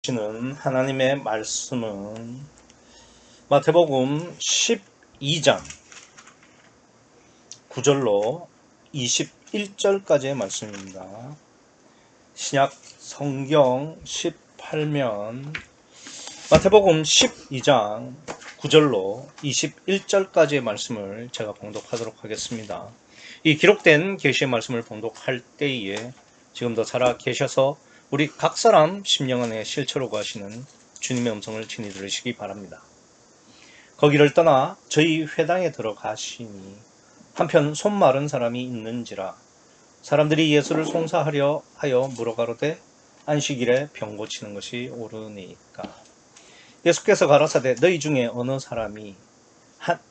주시는 하나님의 말씀은 마태복음 12장 9절로 21절까지의 말씀입니다. 신약 성경 18면 마태복음 12장 9절로 21절까지의 말씀을 제가 봉독하도록 하겠습니다. 이 기록된 계시의 말씀을 봉독할 때에 지금도 살아 계셔서 우리 각 사람 심령 안에 실체로 가시는 주님의 음성을 친히 들으시기 바랍니다. 거기를 떠나 저희 회당에 들어가시니 한편 손 마른 사람이 있는지라 사람들이 예수를 송사하려 하여 물어가로되 안식일에 병 고치는 것이 옳으니까. 예수께서 가라사대 너희 중에 어느 사람이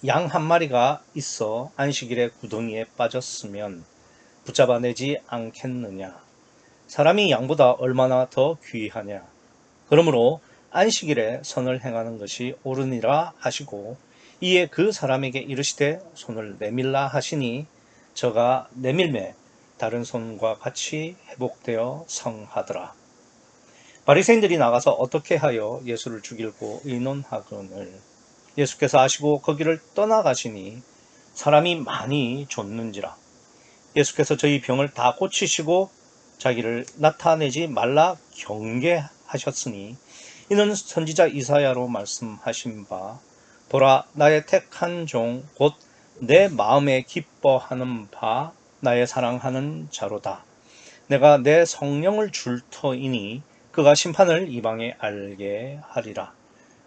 양 한 마리가 있어 안식일에 구덩이에 빠졌으면 붙잡아내지 않겠느냐. 사람이 양보다 얼마나 더 귀하냐. 그러므로 안식일에 선을 행하는 것이 옳으니라 하시고 이에 그 사람에게 이르시되 손을 내밀라 하시니 저가 내밀매 다른 손과 같이 회복되어 성하더라. 바리새인들이 나가서 어떻게 하여 예수를 죽이려고 의논하거늘 예수께서 아시고 거기를 떠나가시니 사람이 많이 좇는지라. 예수께서 저희 병을 다 고치시고 자기를 나타내지 말라 경계하셨으니 이는 선지자 이사야로 말씀하신 바 보라 나의 택한 종 곧 내 마음에 기뻐하는 바 나의 사랑하는 자로다. 내가 내 성령을 줄 터이니 그가 심판을 이방에 알게 하리라.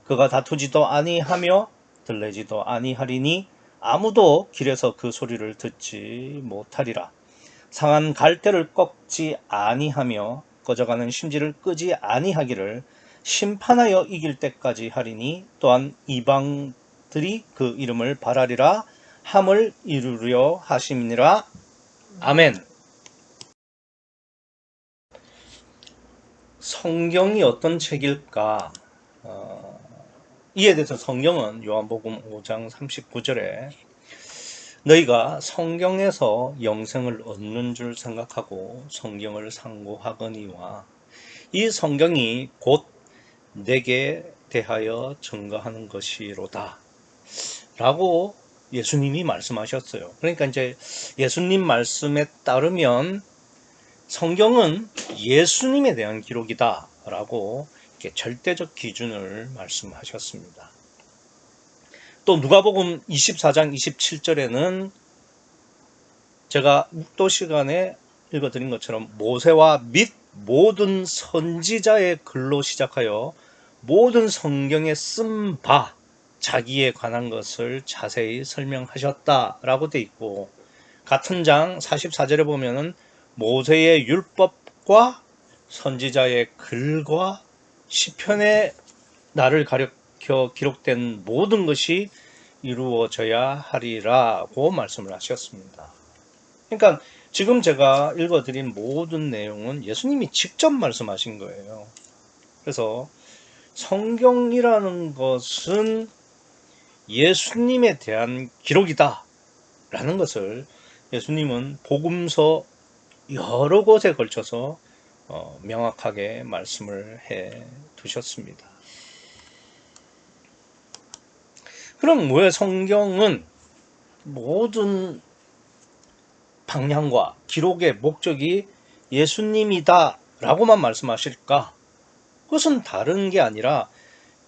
그가 다투지도 아니하며 들레지도 아니하리니 아무도 길에서 그 소리를 듣지 못하리라. 상한 갈대를 꺾지 아니하며 꺼져가는 심지를 끄지 아니하기를 심판하여 이길 때까지 하리니 또한 이방들이 그 이름을 바라리라 함을 이루려 하심이니라. 아멘. 성경이 어떤 책일까? 이에 대해서 성경은 요한복음 5장 39절에 너희가 성경에서 영생을 얻는 줄 생각하고 성경을 상고하거니와 이 성경이 곧 내게 대하여 증거하는 것이로다 라고 예수님이 말씀하셨어요. 그러니까 이제 예수님 말씀에 따르면 성경은 예수님에 대한 기록이다 라고 이렇게 절대적 기준을 말씀하셨습니다. 또 누가복음 24장 27절에는 제가 묵도 시간에 읽어드린 것처럼 모세와 및 모든 선지자의 글로 시작하여 모든 성경에 쓴 바 자기에 관한 것을 자세히 설명하셨다라고 돼 있고 같은 장 44절에 보면은 모세의 율법과 선지자의 글과 시편의 나를 가리켜 기록된 모든 것이 이루어져야 하리라고 말씀을 하셨습니다. 그러니까 지금 제가 읽어드린 모든 내용은 예수님이 직접 말씀하신 거예요. 그래서 성경이라는 것은 예수님에 대한 기록이다 라는 것을 예수님은 복음서 여러 곳에 걸쳐서 명확하게 말씀을 해 두셨습니다. 그럼 왜 성경은 모든 방향과 기록의 목적이 예수님이다 라고만 말씀하실까? 그것은 다른 게 아니라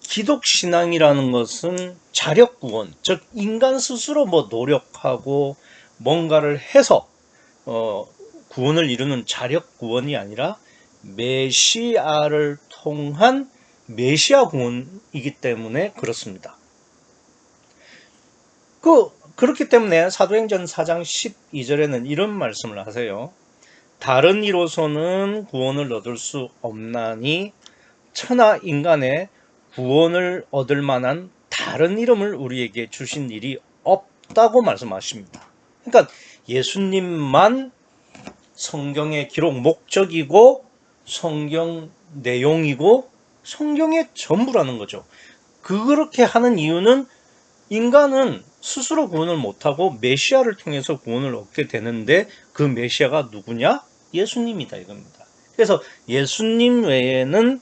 기독신앙이라는 것은 자력구원, 즉 인간 스스로 노력하고 뭔가를 해서 구원을 이루는 자력구원이 아니라 메시아를 통한 메시아 구원이기 때문에 그렇습니다. 그렇기 때문에 사도행전 4장 12절에는 이런 말씀을 하세요. 다른 이로서는 구원을 얻을 수 없나니 천하 인간의 구원을 얻을 만한 다른 이름을 우리에게 주신 일이 없다고 말씀하십니다. 그러니까 예수님만 성경의 기록 목적이고 성경 내용이고 성경의 전부라는 거죠. 그렇게 하는 이유는 인간은 스스로 구원을 못하고 메시아를 통해서 구원을 얻게 되는데 그 메시아가 누구냐? 예수님이다 이겁니다. 그래서 예수님 외에는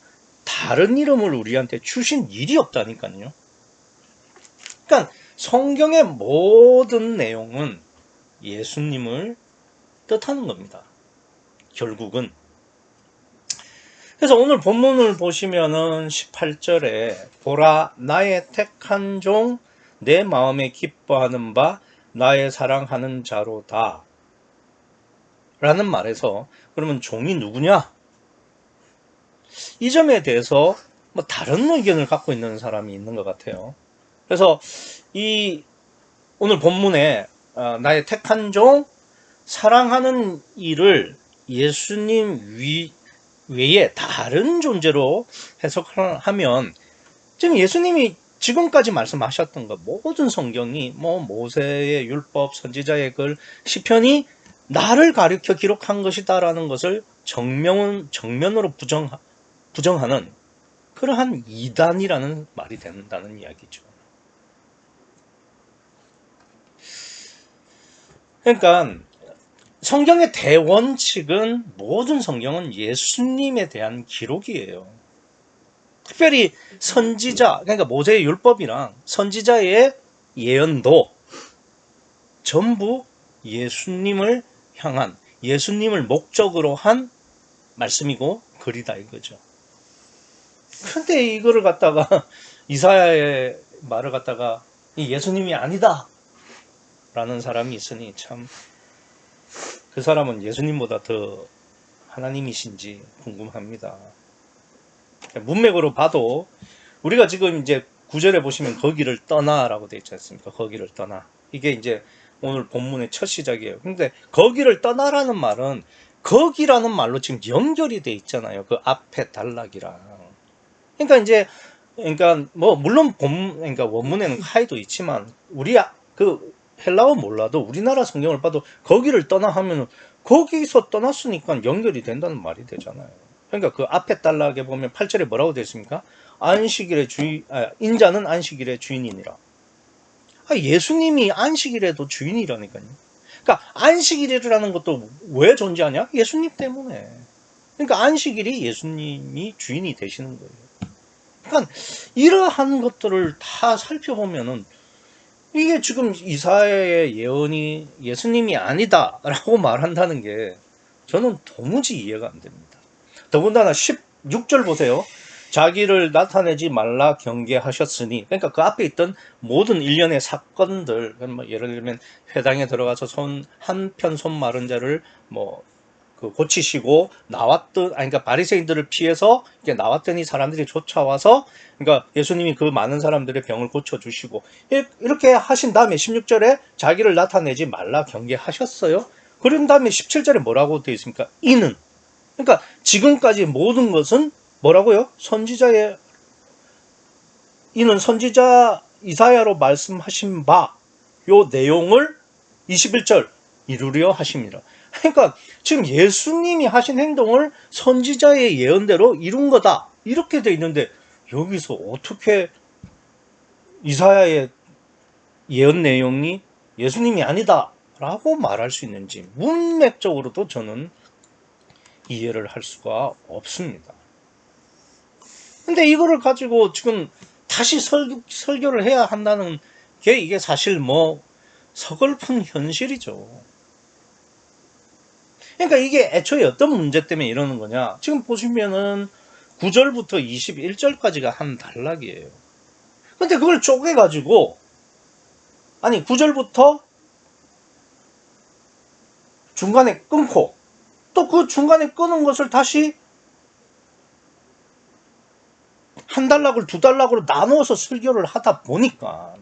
다른 이름을 우리한테 주신 일이 없다니까요. 그러니까 성경의 모든 내용은 예수님을 뜻하는 겁니다. 결국은. 그래서 오늘 본문을 보시면은 18절에 보라 나의 택한 종 내 마음에 기뻐하는 바 나의 사랑하는 자로다 라는 말에서 그러면 종이 누구냐? 이 점에 대해서 뭐 다른 의견을 갖고 있는 사람이 있는 것 같아요. 그래서 이 오늘 본문에 나의 택한 종 사랑하는 이를 예수님 외에 다른 존재로 해석하면 지금 예수님이 지금까지 말씀하셨던 것 모든 성경이 뭐 모세의 율법, 선지자의 글, 시편이 나를 가리켜 기록한 것이다라는 것을 정면으로 부정하는 그러한 이단이라는 말이 된다는 이야기죠. 그러니까 성경의 대원칙은 모든 성경은 예수님에 대한 기록이에요. 특별히 선지자, 그러니까 모세의 율법이랑 선지자의 예언도 전부 예수님을 향한, 예수님을 목적으로 한 말씀이고 글이다 이거죠. 근데 이거를 갖다가 이사야의 말을 갖다가 예수님이 아니다 라는 사람이 있으니 참 그 사람은 예수님보다 더 하나님이신지 궁금합니다. 문맥으로 봐도 우리가 지금 이제 9절에 보시면 거기를 떠나라고 되어 있지 않습니까? 거기를 떠나. 이게 이제 오늘 본문의 첫 시작이에요. 근데 거기를 떠나라는 말은 거기라는 말로 지금 연결이 돼 있잖아요. 그 앞에 단락이랑. 그러니까 뭐 물론 그러니까 원문에는 카이도 있지만 우리 그 헬라어 몰라도 우리나라 성경을 봐도 거기를 떠나 하면은 거기서 떠났으니까 연결이 된다는 말이 되잖아요. 그러니까 그 앞에 단락에 보면 8절에 뭐라고 되어 있습니까? 안식일의 인자는 안식일의 주인이니라. 예수님이 안식일에도 주인이라니까요. 그러니까 안식일이라는 것도 왜 존재하냐? 예수님 때문에. 그러니까 안식일이 예수님이 주인이 되시는 거예요. 그러니까 이러한 것들을 다 살펴보면은 이게 지금 이사야의 예언이 예수님이 아니다라고 말한다는 게 저는 도무지 이해가 안 됩니다. 더군다나 16절 보세요. 자기를 나타내지 말라 경계하셨으니, 그러니까 그 앞에 있던 모든 일련의 사건들, 예를 들면 회당에 들어가서 한편 손 마른 자를 고치시고 그러니까 바리새인들을 피해서 이렇게 나왔더니 사람들이 쫓아와서, 그러니까 예수님이 그 많은 사람들의 병을 고쳐주시고 이렇게 하신 다음에 16절에 자기를 나타내지 말라 경계하셨어요. 그런 다음에 17절에 뭐라고 되어 있습니까? 이는, 그러니까 지금까지 모든 것은 뭐라고요? 이는 선지자 이사야로 말씀하신 바 요 내용을 21절 이루려 하십니다. 그러니까 지금 예수님이 하신 행동을 선지자의 예언대로 이룬 거다 이렇게 돼 있는데 여기서 어떻게 이사야의 예언 내용이 예수님이 아니다 라고 말할 수 있는지 문맥적으로도 저는 이해를 할 수가 없습니다. 근데 이거를 가지고 지금 다시 설교를 해야 한다는 게 이게 사실 서글픈 현실이죠. 그러니까 이게 애초에 어떤 문제 때문에 이러는 거냐. 지금 보시면은 9절부터 21절까지가 한 단락이에요. 근데 그걸 쪼개가지고 9절부터 중간에 끊고 또 그 중간에 끊은 것을 다시 한 단락을 두 단락으로 나누어서 설교를 하다 보니까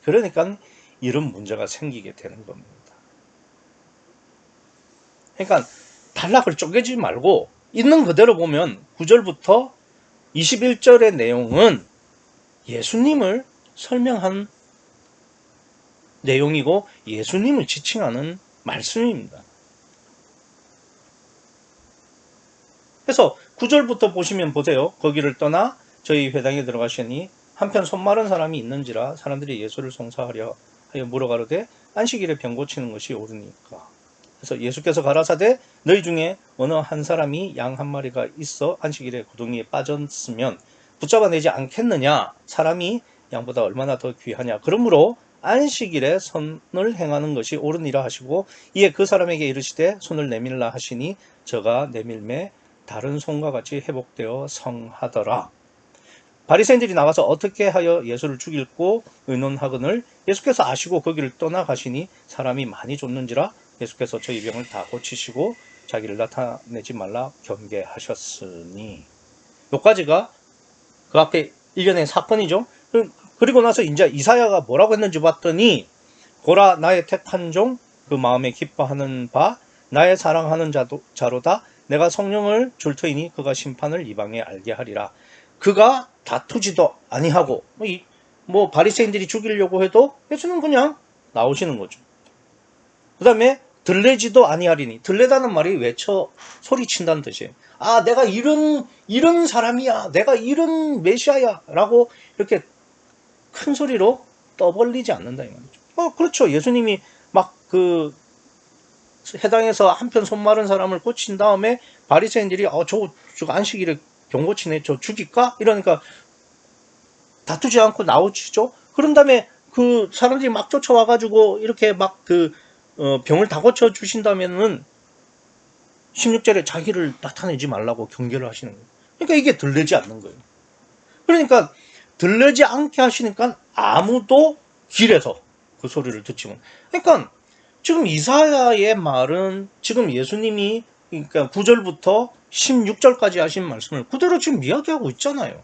그러니까 이런 문제가 생기게 되는 겁니다. 그러니까 단락을 쪼개지 말고 있는 그대로 보면 9절부터 21절의 내용은 예수님을 설명한 내용이고 예수님을 지칭하는 말씀입니다. 그래서 9절부터 보시면 보세요. 거기를 떠나 저희 회당에 들어가시니 한편 손 마른 사람이 있는지라 사람들이 예수를 송사하려 하여 물어가로되 안식일에 병 고치는 것이 옳으니까. 그래서 예수께서 가라사대 너희 중에 어느 한 사람이 양 한 마리가 있어 안식일에 구덩이에 빠졌으면 붙잡아내지 않겠느냐. 사람이 양보다 얼마나 더 귀하냐. 그러므로 안식일에 선을 행하는 것이 옳으니라 하시고 이에 그 사람에게 이르시되 손을 내밀라 하시니 저가 내밀매 다른 손과 같이 회복되어 성하더라. 바리새인들이 나와서 어떻게 하여 예수를 죽일고 의논하거늘 예수께서 아시고 거기를 떠나가시니 사람이 많이 줬는지라 예수께서 저희 병을 다 고치시고 자기를 나타내지 말라 경계하셨으니. 여기까지가 그 앞에 일련의 사건이죠. 그리고 나서 이제 이사야가 뭐라고 했는지 봤더니 보라 나의 택한 종 그 마음에 기뻐하는 바 나의 사랑하는 자로다. 내가 성령을 줄 터이니 그가 심판을 이방에 알게 하리라. 그가 다투지도 아니하고 뭐 바리새인들이 죽이려고 해도 예수는 그냥 나오시는 거죠. 그 다음에 들레지도 아니하리니. 들레다는 말이 외쳐 소리친다는 뜻이에요. 아, 내가 이런 사람이야. 내가 이런 메시아야. 라고 이렇게 큰 소리로 떠벌리지 않는다 이 말이죠. 그렇죠. 예수님이 막 해당에서 한편 손 마른 사람을 고친 다음에 바리새인들이 저 안식일에 병 고치네. 저 죽일까? 이러니까 다투지 않고 나오시죠. 그런 다음에 그 사람들이 막 쫓아와가지고 이렇게 막 병을 다 고쳐 주신다면은 16절에 자기를 나타내지 말라고 경계를 하시는 거예요. 그러니까 이게 들리지 않는 거예요. 그러니까 들리지 않게 하시니까 아무도 길에서 그 소리를 듣지 못. 그러니까 지금 이사야의 말은 지금 예수님이 그러니까 9절부터 16절까지 하신 말씀을 그대로 지금 이야기하고 있잖아요.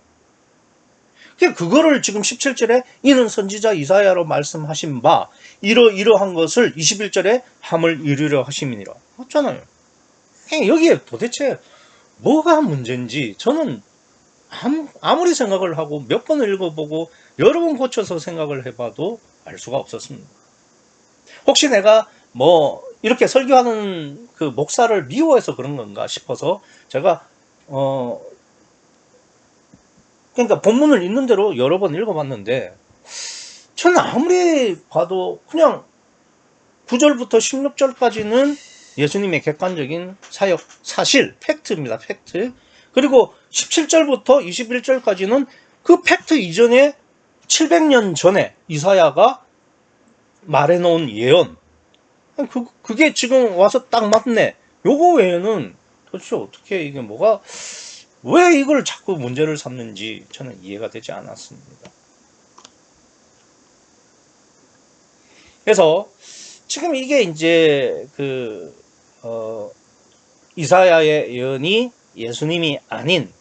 그거를 지금 17절에 이는 선지자 이사야로 말씀하신 바 이러한 것을 21절에 함을 이루려 하심이니라 맞잖아요. 여기에 도대체 뭐가 문제인지 저는 아무리 생각을 하고 몇 번을 읽어보고 여러 번 고쳐서 생각을 해봐도 알 수가 없었습니다. 혹시 내가 뭐 이렇게 설교하는 그 목사를 미워해서 그런 건가 싶어서 제가 그러니까 본문을 있는 대로 여러 번 읽어봤는데 저는 아무리 봐도 그냥 9절부터 16절까지는 예수님의 객관적인 사역 사실 팩트입니다. 팩트. 그리고 17절부터 21절까지는 그 팩트 이전에 700년 전에 이사야가 말해놓은 예언. 그게 지금 와서 딱 맞네. 요거 외에는 도대체 어떻게 이게 뭐가 왜 이걸 자꾸 문제를 삼는지 저는 이해가 되지 않았습니다. 그래서 지금 이게 이제 이사야의 예언이 예수님이 아닌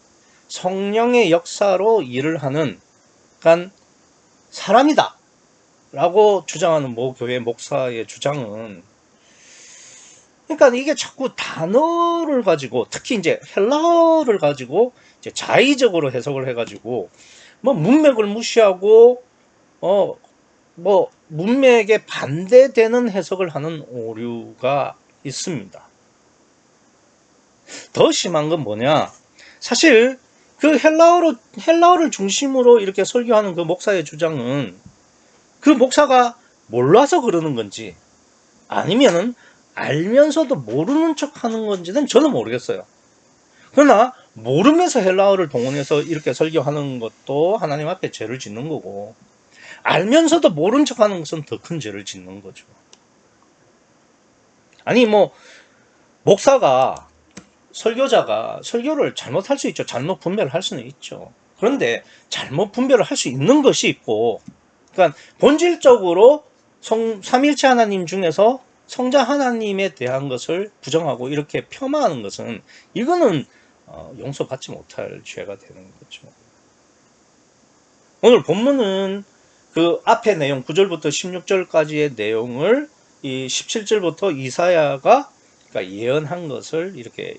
성령의 역사로 일을 하는 그러니까 사람이다 라고 주장하는 모 교회 목사의 주장은 그러니까 이게 자꾸 단어를 가지고 특히 이제 헬라어를 가지고 이제 자의적으로 해석을 해가지고 뭐 문맥을 무시하고 뭐 문맥에 반대되는 해석을 하는 오류가 있습니다. 더 심한 건 뭐냐? 사실 그 헬라어를 중심으로 이렇게 설교하는 그 목사의 주장은 그 목사가 몰라서 그러는 건지 아니면은 알면서도 모르는 척 하는 건지는 저는 모르겠어요. 그러나 모르면서 헬라어를 동원해서 이렇게 설교하는 것도 하나님 앞에 죄를 짓는 거고 알면서도 모른 척 하는 것은 더 큰 죄를 짓는 거죠. 아니 뭐 목사가 설교자가 설교를 잘못할 수 있죠. 잘못 분별을 할 수는 있죠. 그런데 잘못 분별을 할 수 있는 것이 있고 그러니까 본질적으로 삼일체 하나님 중에서 성자 하나님에 대한 것을 부정하고 이렇게 폄하하는 것은 이거는 용서받지 못할 죄가 되는 거죠. 오늘 본문은 그 앞의 내용 9절부터 16절까지의 내용을 이 17절부터 이사야가 그러니까 예언한 것을 이렇게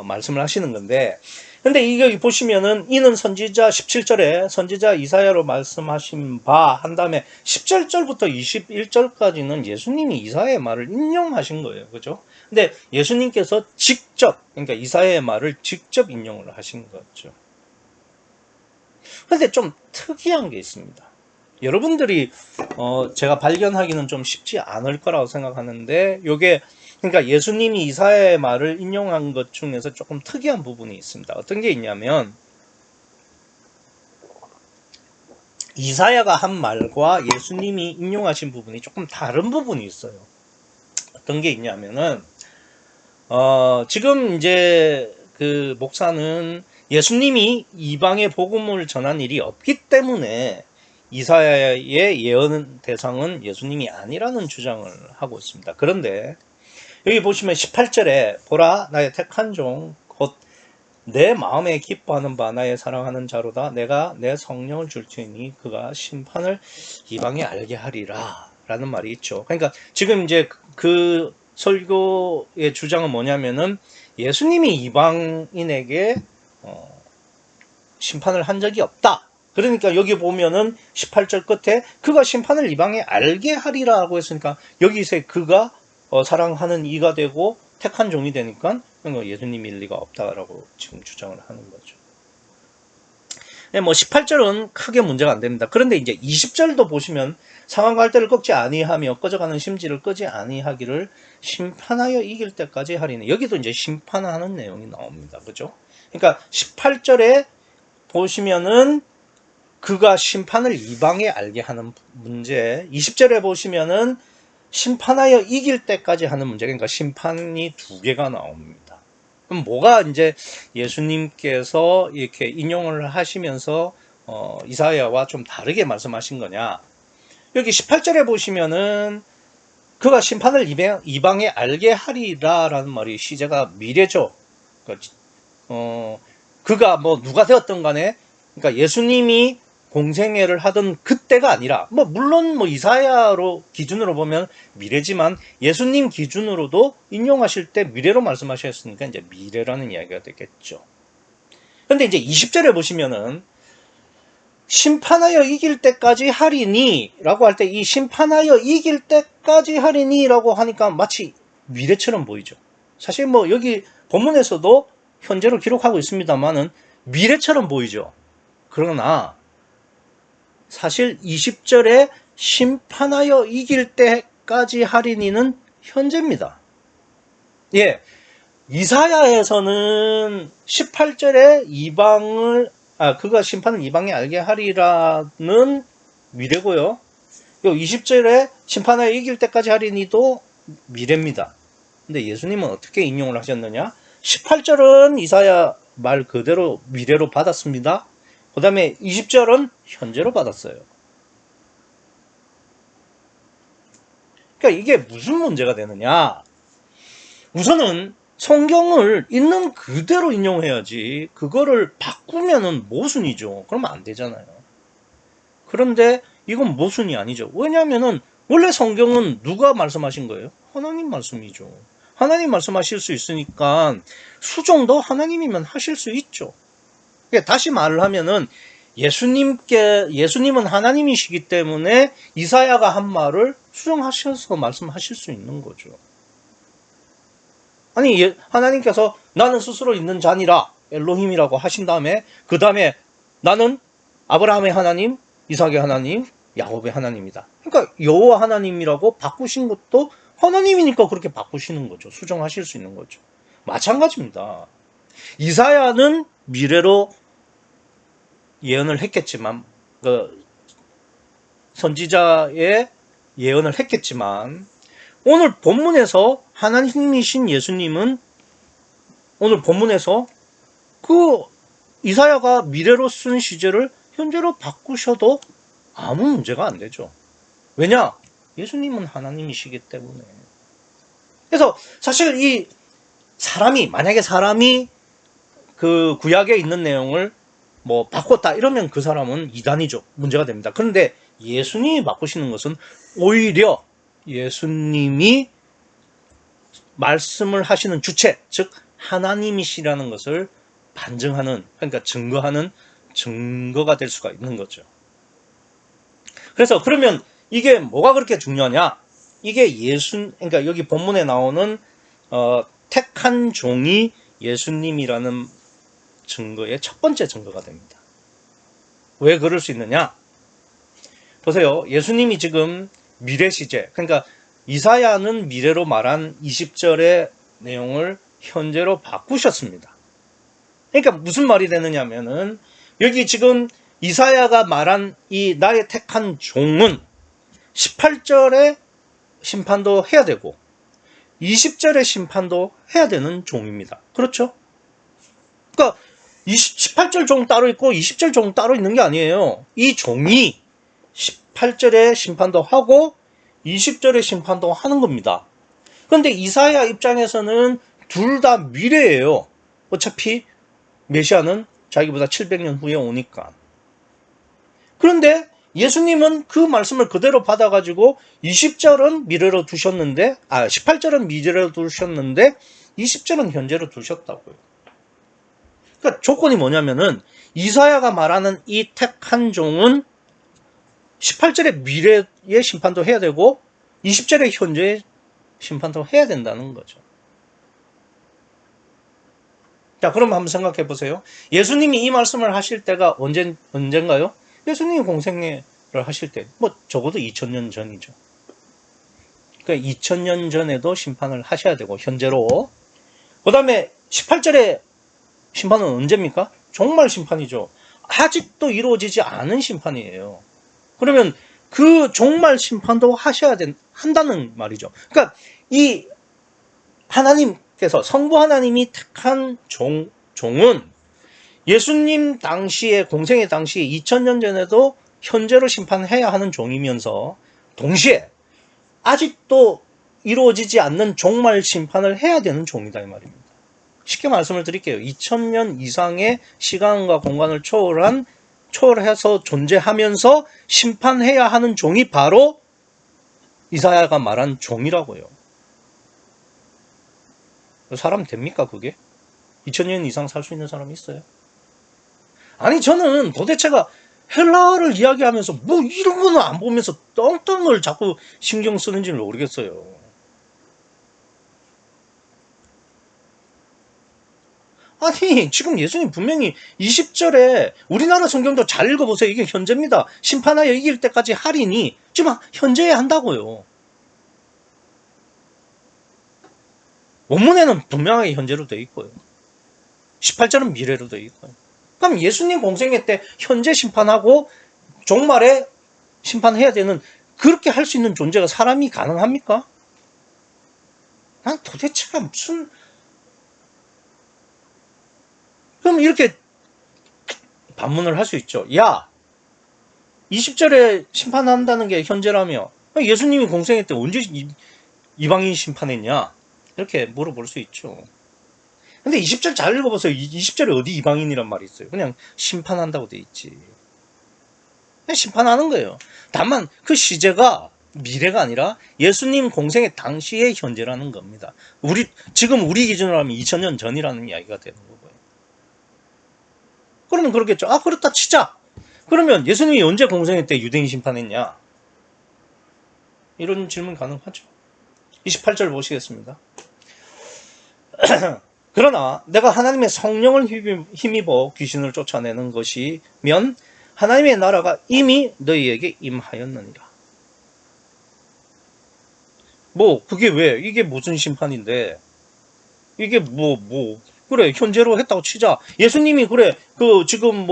말씀을 하시는 건데 근데 이거 보시면은 이는 선지자 17절에 선지자 이사야로 말씀하신 바 한 다음에 17절부터 21절까지는 예수님이 이사야의 말을 인용하신 거예요. 그죠? 근데 예수님께서 직접 그러니까 이사야의 말을 직접 인용을 하신 거죠. 근데 좀 특이한 게 있습니다. 여러분들이 제가 발견하기는 좀 쉽지 않을 거라고 생각하는데 요게 그러니까 예수님이 이사야의 말을 인용한 것 중에서 조금 특이한 부분이 있습니다. 어떤 게 있냐면 이사야가 한 말과 예수님이 인용하신 부분이 조금 다른 부분이 있어요. 어떤 게 있냐면은 지금 이제 그 목사는 예수님이 이방의 복음을 전한 일이 없기 때문에 이사야의 예언 대상은 예수님이 아니라는 주장을 하고 있습니다. 그런데 여기 보시면 18절에 보라 나의 택한 종 곧 내 마음에 기뻐하는 바 나의 사랑하는 자로다. 내가 내 성령을 줄 테니 그가 심판을 이방에 알게 하리라 라는 말이 있죠. 그러니까 지금 이제 그 설교의 주장은 뭐냐면은 예수님이 이방인에게 심판을 한 적이 없다. 그러니까 여기 보면은 18절 끝에 그가 심판을 이방에 알게 하리라고 했으니까 여기서 그가 사랑하는 이가 되고 택한 종이 되니까 예수님일 리가 없다라고 지금 주장을 하는 거죠. 네, 뭐 18절은 크게 문제가 안 됩니다. 그런데 이제 20절도 보시면 상한 갈대를 꺾지 아니하며 꺼져가는 심지를 끄지 아니하기를 심판하여 이길 때까지 하리니 여기도 이제 심판하는 내용이 나옵니다. 그죠? 그러니까 18절에 보시면은 그가 심판을 이방에 알게 하는 문제, 20절에 보시면은 심판하여 이길 때까지 하는 문제, 그러니까 심판이 두 개가 나옵니다. 그럼 뭐가 이제 예수님께서 이렇게 인용을 하시면서 이사야와 좀 다르게 말씀하신 거냐? 여기 18절에 보시면은 그가 심판을 이방에 알게 하리라라는 말이 시제가 미래죠. 그러니까 그가 뭐 누가 되었던 간에 그러니까 예수님이 공생애를 하던 그때가 아니라 물론 이사야로 기준으로 보면 미래지만 예수님 기준으로도 인용하실 때 미래로 말씀하셨으니까 이제 미래라는 이야기가 되겠죠. 그런데 이제 20절에 보시면은 심판하여 이길 때까지 하리니 라고 할 때 이 심판하여 이길 때까지 하리니 라고 하니까 마치 미래처럼 보이죠. 사실 여기 본문에서도 현재로 기록하고 있습니다만은 미래처럼 보이죠. 그러나 사실 20절에 심판하여 이길 때까지 하리니는 현재입니다. 예, 이사야에서는 18절에 그가 심판을 이방에 알게 하리라는 미래고요. 20절에 심판하여 이길 때까지 하리니도 미래입니다. 근데 예수님은 어떻게 인용을 하셨느냐? 18절은 이사야 말 그대로 미래로 받았습니다. 그 다음에 20절은 현재로 받았어요. 그러니까 이게 무슨 문제가 되느냐? 우선은 성경을 있는 그대로 인용해야지 그거를 바꾸면은 모순이죠. 그러면 안 되잖아요. 그런데 이건 모순이 아니죠. 왜냐하면은 원래 성경은 누가 말씀하신 거예요? 하나님 말씀이죠. 하나님 말씀하실 수 있으니까 수정도 하나님이면 하실 수 있죠. 다시 말을 하면은 예수님은 하나님이시기 때문에 이사야가 한 말을 수정하셔서 말씀하실 수 있는 거죠. 아니 하나님께서 나는 스스로 있는 자니라 엘로힘이라고 하신 다음에 그 다음에 나는 아브라함의 하나님, 이삭의 하나님, 야곱의 하나님이다. 그러니까 여호와 하나님이라고 바꾸신 것도 하나님이니까 그렇게 바꾸시는 거죠. 수정하실 수 있는 거죠. 마찬가지입니다. 이사야는 미래로 예언을 했겠지만 선지자의 예언을 했겠지만 오늘 본문에서 하나님이신 예수님은 오늘 본문에서 그 이사야가 미래로 쓴 시제를 현재로 바꾸셔도 아무 문제가 안 되죠. 왜냐? 예수님은 하나님이시기 때문에. 그래서 사실 이 만약에 사람이 그 구약에 있는 내용을 바꿨다 이러면 그 사람은 이단이죠. 문제가 됩니다. 그런데 예수님이 바꾸시는 것은 오히려 예수님이 말씀을 하시는 주체, 즉 하나님이시라는 것을 반증하는, 그러니까 증거하는 증거가 될 수가 있는 거죠. 그래서 그러면 이게 뭐가 그렇게 중요하냐? 이게 그러니까 여기 본문에 나오는 택한 종이 예수님이라는 증거의 첫 번째 증거가 됩니다. 왜 그럴 수 있느냐? 보세요. 예수님이 지금 미래 시제, 그러니까 이사야는 미래로 말한 20절의 내용을 현재로 바꾸셨습니다. 그러니까 무슨 말이 되느냐면은 여기 지금 이사야가 말한 이 나의 택한 종은 18절의 심판도 해야 되고 20절의 심판도 해야 되는 종입니다. 그렇죠? 그러니까 18절 종 따로 있고 20절 종 따로 있는 게 아니에요. 이 종이 18절의 심판도 하고 20절의 심판도 하는 겁니다. 그런데 이사야 입장에서는 둘 다 미래예요. 어차피 메시아는 자기보다 700년 후에 오니까. 그런데 예수님은 그 말씀을 그대로 받아가지고 20절은 미래로 두셨는데, 18절은 미래로 두셨는데 20절은 현재로 두셨다고요. 그러니까 조건이 뭐냐면은 이사야가 말하는 이 택한 종은 18절의 미래의 심판도 해야 되고 20절의 현재의 심판도 해야 된다는 거죠. 자, 그럼 한번 생각해 보세요. 예수님이 이 말씀을 하실 때가 언젠가요? 예수님이 공생애를 하실 때, 적어도 2000년 전이죠. 그러니까 2000년 전에도 심판을 하셔야 되고, 현재로. 그 다음에 18절의 심판은 언제입니까? 종말 심판이죠. 아직도 이루어지지 않은 심판이에요. 그러면 그 종말 심판도 한다는 말이죠. 그러니까 이 하나님께서, 성부 하나님이 택한 종은 예수님 당시에, 공생의 당시에 2000년 전에도 현재로 심판해야 하는 종이면서 동시에 아직도 이루어지지 않는 종말 심판을 해야 되는 종이다 이 말입니다. 쉽게 말씀을 드릴게요. 2000년 이상의 시간과 공간을 초월해서 존재하면서 심판해야 하는 종이 바로 이사야가 말한 종이라고요. 사람 됩니까 그게? 2000년 이상 살 수 있는 사람이 있어요? 아니 저는 도대체가 헬라어를 이야기하면서 뭐 이런 거는 안 보면서 떵떵을 자꾸 신경 쓰는지를 모르겠어요. 아니 지금 예수님 분명히 20절에 우리나라 성경도 잘 읽어보세요. 이게 현재입니다. 심판하여 이길 때까지 하리니 지금 현재에 한다고요. 원문에는 분명하게 현재로 되어 있고요. 18절은 미래로 되어 있고요. 그럼 예수님 공생애 때 현재 심판하고 종말에 심판해야 되는, 그렇게 할 수 있는 존재가 사람이 가능합니까? 난 도대체가 무슨, 그럼 이렇게 반문을 할 수 있죠. 야, 20절에 심판한다는 게 현재라며 예수님이 공생애 때 언제 이방인 심판했냐? 이렇게 물어볼 수 있죠. 근데 20절 잘 읽어보세요. 20절에 어디 이방인이란 말이 있어요. 그냥 심판한다고 돼 있지. 그냥 심판하는 거예요. 다만 그 시제가 미래가 아니라 예수님 공생의 당시의 현재라는 겁니다. 지금 우리 기준으로 하면 2000년 전이라는 이야기가 되는 거고요. 그러면 그렇겠죠. 그렇다 치자. 그러면 예수님이 언제 공생애 때 유대인 심판했냐? 이런 질문 가능하죠. 28절 보시겠습니다. 그러나 내가 하나님의 성령을 힘입어 귀신을 쫓아내는 것이면 하나님의 나라가 이미 너희에게 임하였느니라. 그게 왜? 이게 무슨 심판인데? 이게 그래, 현재로 했다고 치자. 예수님이 그래, 지금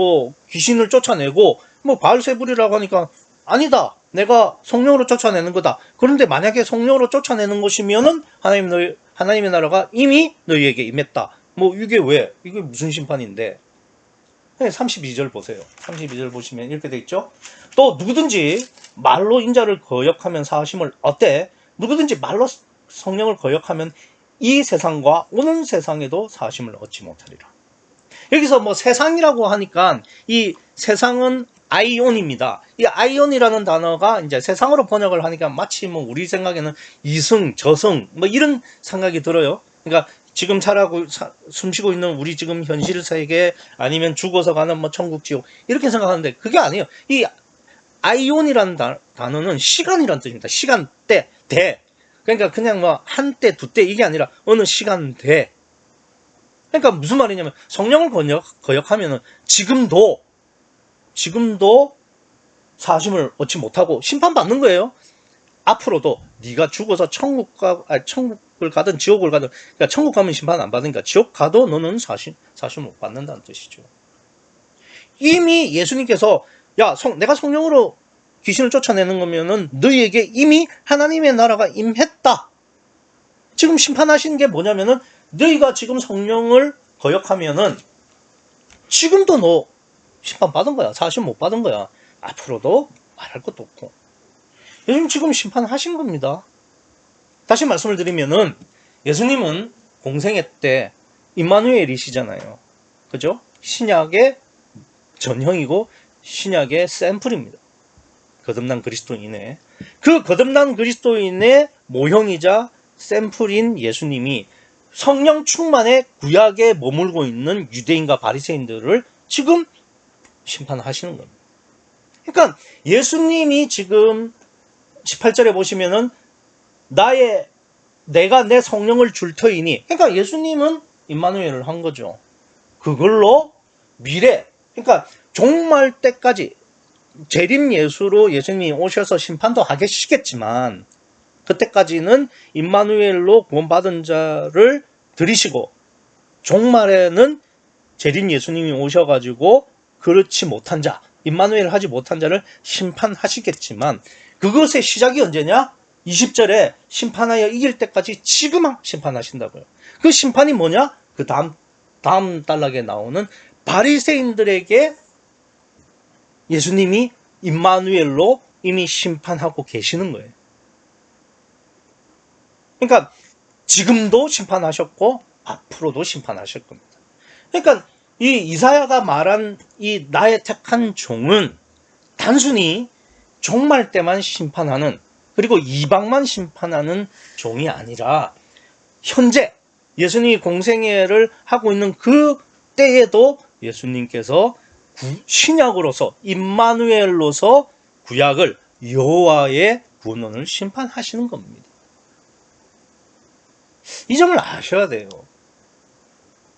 귀신을 쫓아내고, 바알세불이라고 하니까, 아니다. 내가 성령으로 쫓아내는 거다. 그런데 만약에 성령으로 쫓아내는 것이면은, 하나님의 나라가 이미 너희에게 임했다. 이게 왜? 이게 무슨 심판인데? 32절 보세요. 32절 보시면 이렇게 돼 있죠? 또 누구든지 말로 인자를 거역하면 사하심을 어때? 누구든지 말로 성령을 거역하면 이 세상과 오는 세상에도 사하심을 얻지 못하리라. 여기서 세상이라고 하니까 이 세상은 아이온입니다. 이 아이온이라는 단어가 이제 세상으로 번역을 하니까 마치 우리 생각에는 이승, 저승 이런 생각이 들어요. 그러니까 지금 숨쉬고 있는 우리 지금 현실 세계 아니면 죽어서 가는 천국 지옥 이렇게 생각하는데 그게 아니에요. 이 아이온이라는 단어는 시간이라는 뜻입니다. 시간대, 대. 그러니까 그냥 한때, 두때 이게 아니라 어느 시간대. 그러니까 무슨 말이냐면 성령을 거역하면은 지금도 사심을 얻지 못하고 심판받는 거예요. 앞으로도 네가 죽어서 천국을 가든 지옥을 가든, 그러니까 천국 가면 심판 안 받으니까 지옥 가도 너는 사실 못 받는다는 뜻이죠. 이미 예수님께서 내가 성령으로 귀신을 쫓아내는 거면은 너희에게 이미 하나님의 나라가 임했다. 지금 심판하시는 게 뭐냐면은 너희가 지금 성령을 거역하면은 지금도 너 심판 받은 거야. 사실 못 받은 거야. 앞으로도 말할 것도 없고. 예수님 지금 심판하신 겁니다. 다시 말씀을 드리면은 예수님은 공생애 때 임마누엘이시잖아요. 그죠? 신약의 전형이고 신약의 샘플입니다. 거듭난 그리스도인의 그 거듭난 그리스도인의 모형이자 샘플인 예수님이 성령 충만의 구약에 머물고 있는 유대인과 바리새인들을 지금 심판하시는 겁니다. 그러니까 예수님이 지금 18절에 보시면은 내가 내 성령을 줄 터이니, 그러니까 예수님은 임마누엘을 한 거죠. 그걸로 미래, 그러니까 종말 때까지 재림 예수로 예수님이 오셔서 심판도 하시겠지만 그때까지는 임마누엘로 구원받은 자를 들이시고 종말에는 재림 예수님이 오셔가지고 그렇지 못한 자, 임마누엘 하지 못한 자를 심판하시겠지만 그것의 시작이 언제냐? 20절에 심판하여 이길 때까지 지금 심판하신다고요. 그 심판이 뭐냐? 그 다음 단락에 나오는 바리새인들에게 예수님이 임마누엘로 이미 심판하고 계시는 거예요. 그러니까 지금도 심판하셨고 앞으로도 심판하실 겁니다. 그러니까 이 이사야가 말한 이 나의 택한 종은 단순히 종말 때만 심판하는, 그리고 이방만 심판하는 종이 아니라 현재 예수님이 공생애를 하고 있는 그 때에도 예수님께서 신약으로서 임마누엘로서 구약을 여호와의 구원을 심판하시는 겁니다. 이 점을 아셔야 돼요.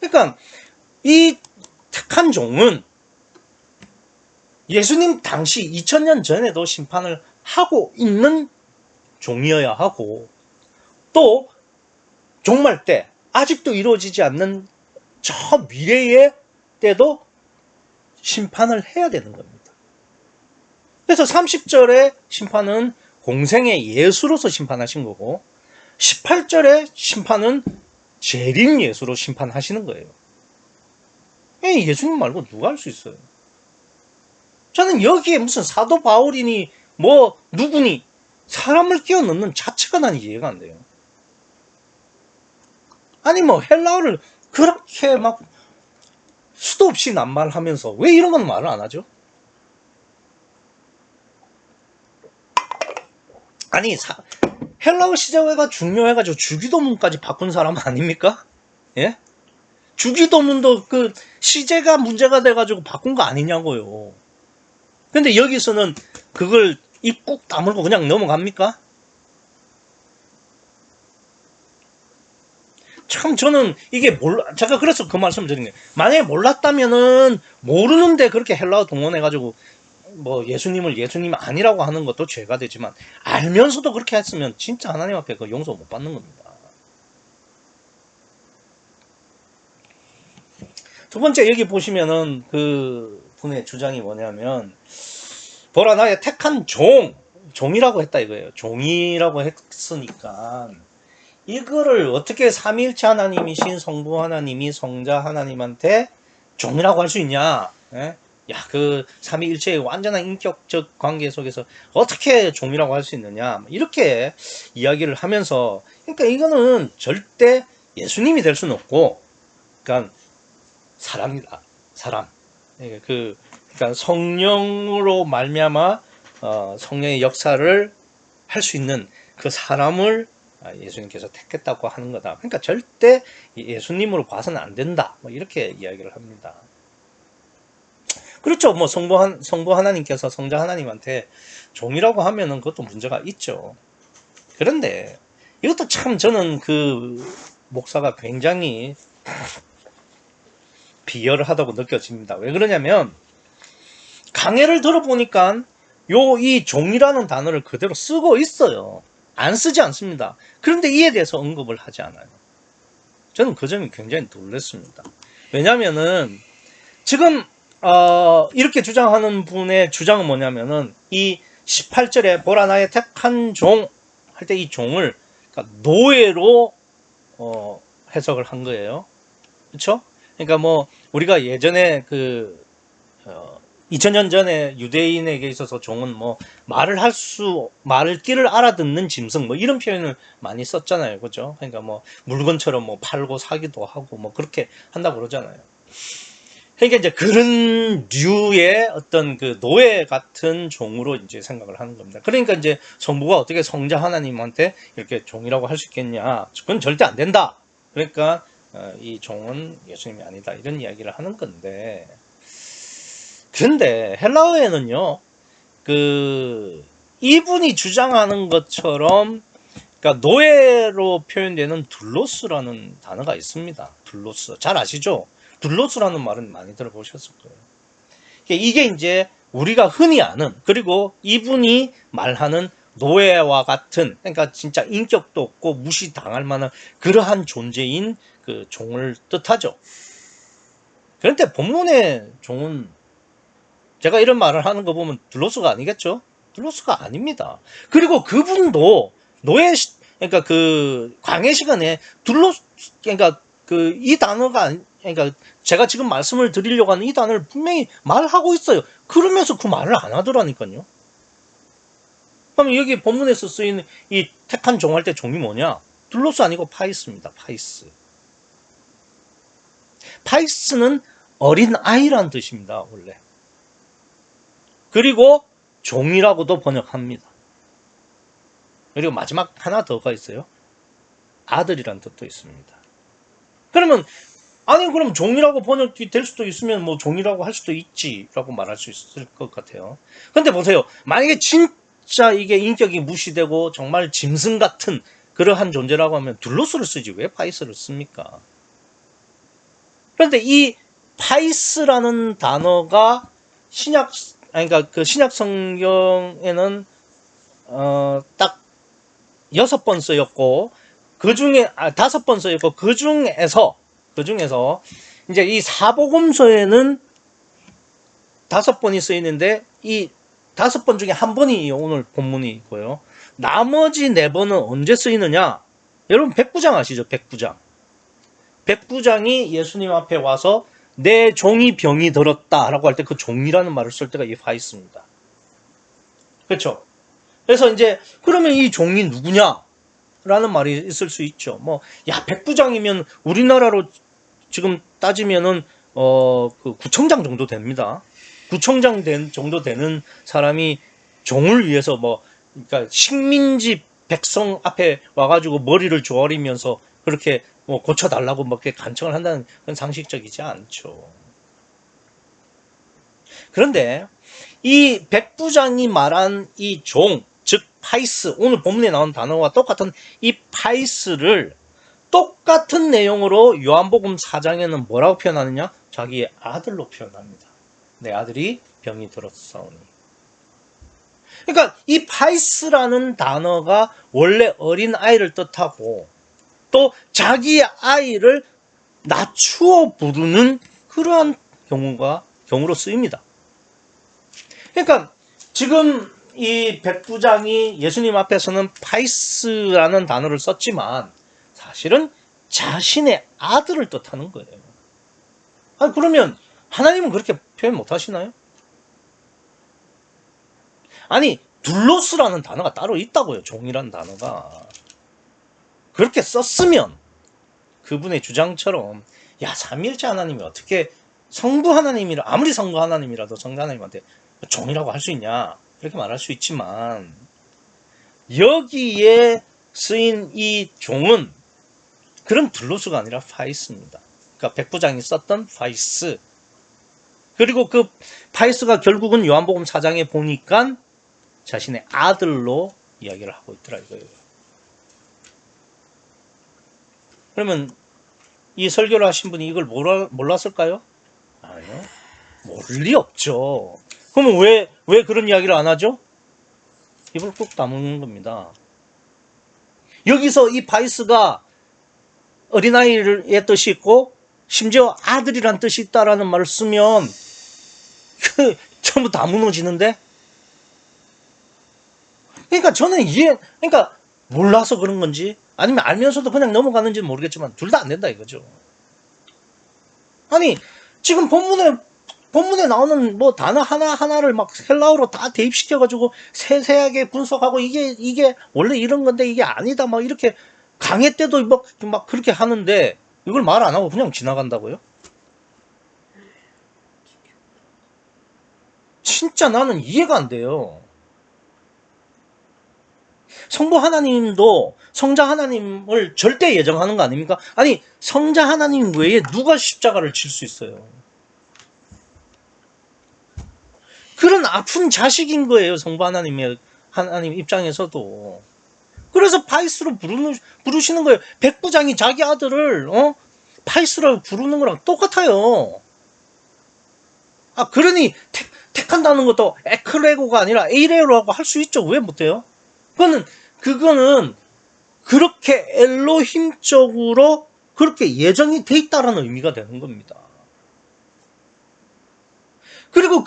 그러니까 이 택한 종은 예수님 당시 2000년 전에도 심판을 하고 있는 종이어야 하고, 또 종말 때 아직도 이루어지지 않는 저 미래의 때도 심판을 해야 되는 겁니다. 그래서 30절의 심판은 공생의 예수로서 심판하신 거고 18절의 심판은 재림 예수로 심판하시는 거예요. 예수님 말고 누가 할 수 있어요? 저는 여기에 무슨 사도 바울이니 뭐 누구니 사람을 끼워 넣는 자체가 난 이해가 안 돼요. 아니 뭐 헬라어를 그렇게 막 수도 없이 낱말하면서 왜 이런 건 말을 안 하죠? 아니 헬라어 시제가 중요해가지고 주기도문까지 바꾼 사람 아닙니까? 예? 주기도문도 그 시제가 문제가 돼가지고 바꾼 거 아니냐고요. 근데 여기서는 그걸 입 꾹 다물고 그냥 넘어갑니까? 참 저는 이게 제가 그래서 그 말씀 드린 거예요. 만약에 몰랐다면은 모르는데 그렇게 헬라어 동원해가지고 뭐 예수님을 예수님 아니라고 하는 것도 죄가 되지만 알면서도 그렇게 했으면 진짜 하나님 앞에 그 용서 못 받는 겁니다. 두 번째 여기 보시면은 그 분의 주장이 뭐냐면 보라 나의 택한 종이라고 했다 이거예요. 종이라고 했으니까 이거를 어떻게 삼위일체 하나님이신 성부 하나님이 성자 하나님한테 종이라고 할 수 있냐? 예? 그 삼위일체의 완전한 인격적 관계 속에서 어떻게 종이라고 할 수 있느냐? 이렇게 이야기를 하면서, 그러니까 이거는 절대 예수님이 될 수는 없고, 그러니까 사람이다. 사람. 그러니까 성령으로 말미암아 성령의 역사를 할 수 있는 그 사람을 예수님께서 택했다고 하는 거다. 그러니까 절대 예수님으로 봐서는 안 된다. 뭐 이렇게 이야기를 합니다. 그렇죠. 뭐 성부 하나님께서 성자 하나님한테 종이라고 하면은 그것도 문제가 있죠. 그런데 이것도 참 저는 그 목사가 굉장히 비열하다고 느껴집니다. 왜 그러냐면 강해를 들어보니까 이 종이라는 단어를 그대로 쓰고 있어요. 안 쓰지 않습니다. 그런데 이에 대해서 언급을 하지 않아요. 저는 그 점이 굉장히 놀랐습니다. 왜냐면은 지금 이렇게 주장하는 분의 주장은 뭐냐면은 이 18절에 보라 나의 택한 종 할 때 이 종을 그러니까 노예로 해석을 한 거예요. 그렇죠? 그러니까 뭐 우리가 예전에 2000년 전에 유대인에게 있어서 종은 뭐 말을 길을 알아듣는 짐승 뭐 이런 표현을 많이 썼잖아요. 그죠? 그러니까 뭐 물건처럼 뭐 팔고 사기도 하고 뭐 그렇게 한다고 그러잖아요. 그러니까 이제 그런 류의 어떤 그 노예 같은 종으로 이제 생각을 하는 겁니다. 그러니까 이제 성부가 어떻게 성자 하나님한테 이렇게 종이라고 할 수 있겠냐? 그건 절대 안 된다. 그러니까 이 종은 예수님이 아니다. 이런 이야기를 하는 건데, 그런데 헬라어에는요, 이분이 주장하는 것처럼, 그러니까 노예로 표현되는 둘로스라는 단어가 있습니다. 둘로스. 잘 아시죠? 둘로스라는 말은 많이 들어보셨을 거예요. 이게 이제 우리가 흔히 아는, 그리고 이분이 말하는 노예와 같은, 그러니까 진짜 인격도 없고 무시당할 만한 그러한 존재인 그 종을 뜻하죠. 그런데 본문의 종은 제가 이런 말을 하는 거 보면 둘로스가 아니겠죠? 둘로스가 아닙니다. 그리고 그분도 그러니까 그 광해 시간에 둘로스, 그러니까 이 단어가 그러니까 제가 지금 말씀을 드리려고 하는 이 단어를 분명히 말하고 있어요. 그러면서 그 말을 안 하더라니까요. 그럼 여기 본문에서 쓰인 이 택한 종할 때 종이 뭐냐? 둘로스 아니고 파이스입니다. 파이스. 파이스는 어린 아이란 뜻입니다. 원래. 그리고 종이라고도 번역합니다. 그리고 마지막 하나 더가 있어요. 아들이란 뜻도 있습니다. 그러면 아니 그럼 종이라고 번역이 될 수도 있으면 뭐 종이라고 할 수도 있지라고 말할 수 있을 것 같아요. 근데 보세요. 만약에 진짜 이게 인격이 무시되고 정말 짐승 같은 그러한 존재라고 하면 둘로스를 쓰지 왜 파이스를 씁니까? 그런데 이 파이스라는 단어가 그러니까 그 신약 성경에는 딱 6번 쓰였고 그 중에 5번 쓰였고 그 중에서 이제 이 사복음서에는 5번이 쓰이는데 이 5번 중에 한 번이 오늘 본문이고요. 나머지 4번은 언제 쓰이느냐? 여러분 백부장 아시죠? 백부장이 예수님 앞에 와서 내 종이 병이 들었다라고 할 때 그 종이라는 말을 쓸 때가 이 파이스입니다. 그렇죠? 그래서 이제 그러면 이 종이 누구냐? 라는 말이 있을 수 있죠. 뭐, 야, 백부장이면 우리나라로 지금 따지면은, 그 구청장 정도 됩니다. 구청장 정도 되는 사람이 종을 위해서 그러니까 식민지 백성 앞에 와가지고 머리를 조아리면서 그렇게 뭐 고쳐달라고 막 이렇게 간청을 한다는 건 상식적이지 않죠. 그런데 이 백부장이 말한 이 종, 즉 파이스, 오늘 본문에 나온 단어와 똑같은 이 파이스를 똑같은 내용으로 요한복음 4장에는 뭐라고 표현하느냐? 자기의 아들로 표현합니다. 내 아들이 병이 들었사오니. 그러니까 이 파이스라는 단어가 원래 어린 아이를 뜻하고 또 자기의 아이를 낮추어 부르는 그러한 경우로 쓰입니다. 그러니까 지금 이 백부장이 예수님 앞에서는 파이스라는 단어를 썼지만 사실은 자신의 아들을 뜻하는 거예요. 아니 그러면 하나님은 그렇게 표현 못 하시나요? 아니 둘로스라는 단어가 따로 있다고요. 종이라는 단어가. 그렇게 썼으면 그분의 주장처럼 야 삼위일체 하나님이 어떻게 성부 하나님이라 아무리 성부 하나님이라도 성자 하나님한테 종이라고 할 수 있냐 이렇게 말할 수 있지만 여기에 쓰인 이 종은 그런 둘로스가 아니라 파이스입니다. 그러니까 백부장이 썼던 파이스. 그리고 그 파이스가 결국은 요한복음 4장에 보니까 자신의 아들로 이야기를 하고 있더라 이거예요. 그러면 이 설교를 하신 분이 이걸 몰랐을까요? 아니요. 모를 리 없죠. 그러면 왜 그런 이야기를 안 하죠? 입을 꾹 다무는 겁니다. 여기서 이 바이스가 어린아이의 뜻이 있고 심지어 아들이란 뜻이 있다라는 말을 쓰면 전부 다 무너지는데? 그러니까 저는 그러니까 몰라서 그런 건지 아니면 알면서도 그냥 넘어가는지는 모르겠지만 둘 다 안 된다 이거죠. 아니 지금 본문에 나오는 뭐 단어 하나하나를 막 헬라어로 다 대입시켜가지고 세세하게 분석하고 이게 원래 이런 건데 이게 아니다 막 이렇게 강의 때도 막 그렇게 하는데 이걸 말 안 하고 그냥 지나간다고요? 진짜 나는 이해가 안 돼요. 성부 하나님도 성자 하나님을 절대 예정하는 거 아닙니까? 아니 성자 하나님 외에 누가 십자가를 칠 수 있어요? 그런 아픈 자식인 거예요. 성부 하나님 입장에서도. 그래서 파이스로 부르시는 거예요. 백부장이 자기 아들을 파이스로 부르는 거랑 똑같아요. 그러니 택한다는 것도 에크레고가 아니라 에이레로라고 할 수 있죠. 왜 못해요? 그거는 그렇게 엘로힘적으로 그렇게 예정이 돼 있다라는 의미가 되는 겁니다. 그리고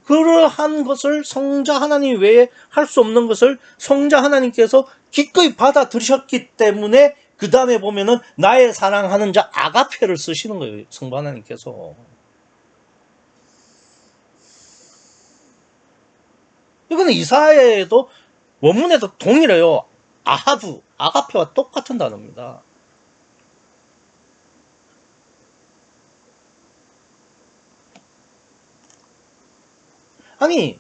그러한 것을 성자 하나님 외에 할 수 없는 것을 성자 하나님께서 기꺼이 받아들이셨기 때문에 그 다음에 보면은 나의 사랑하는 자 아가페를 쓰시는 거예요. 성부 하나님께서. 이거는 이사야에도 원문에도 동일해요. 아하브, 아가페와 똑같은 단어입니다. 아니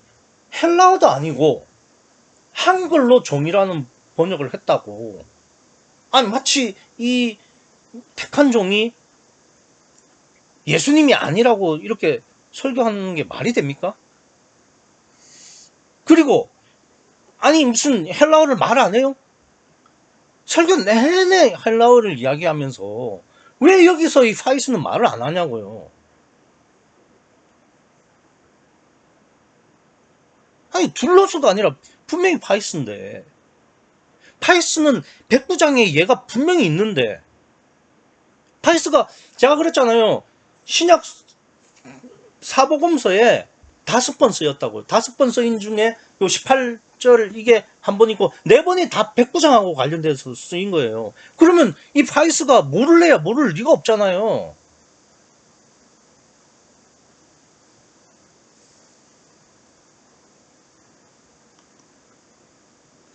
헬라어도 아니고 한글로 종이라는 번역을 했다고. 아니 마치 이 택한 종이 예수님이 아니라고 이렇게 설교하는 게 말이 됩니까? 그리고 아니 무슨 헬라어를 말 안 해요? 설교 내내 헬라어를 이야기하면서 왜 여기서 이 파이스는 말을 안 하냐고요. 아니 둘러서도 아니라 분명히 파이스인데 파이스는 백부장의 예가 분명히 있는데 파이스가 제가 그랬잖아요. 신약 사복음서에 5번 쓰였다고요. 5번 쓰인 중에 요 18절 이게 한 번 있고 4번이 다 백부장하고 관련돼서 쓰인 거예요. 그러면 이 파이스가 모를 리가 없잖아요.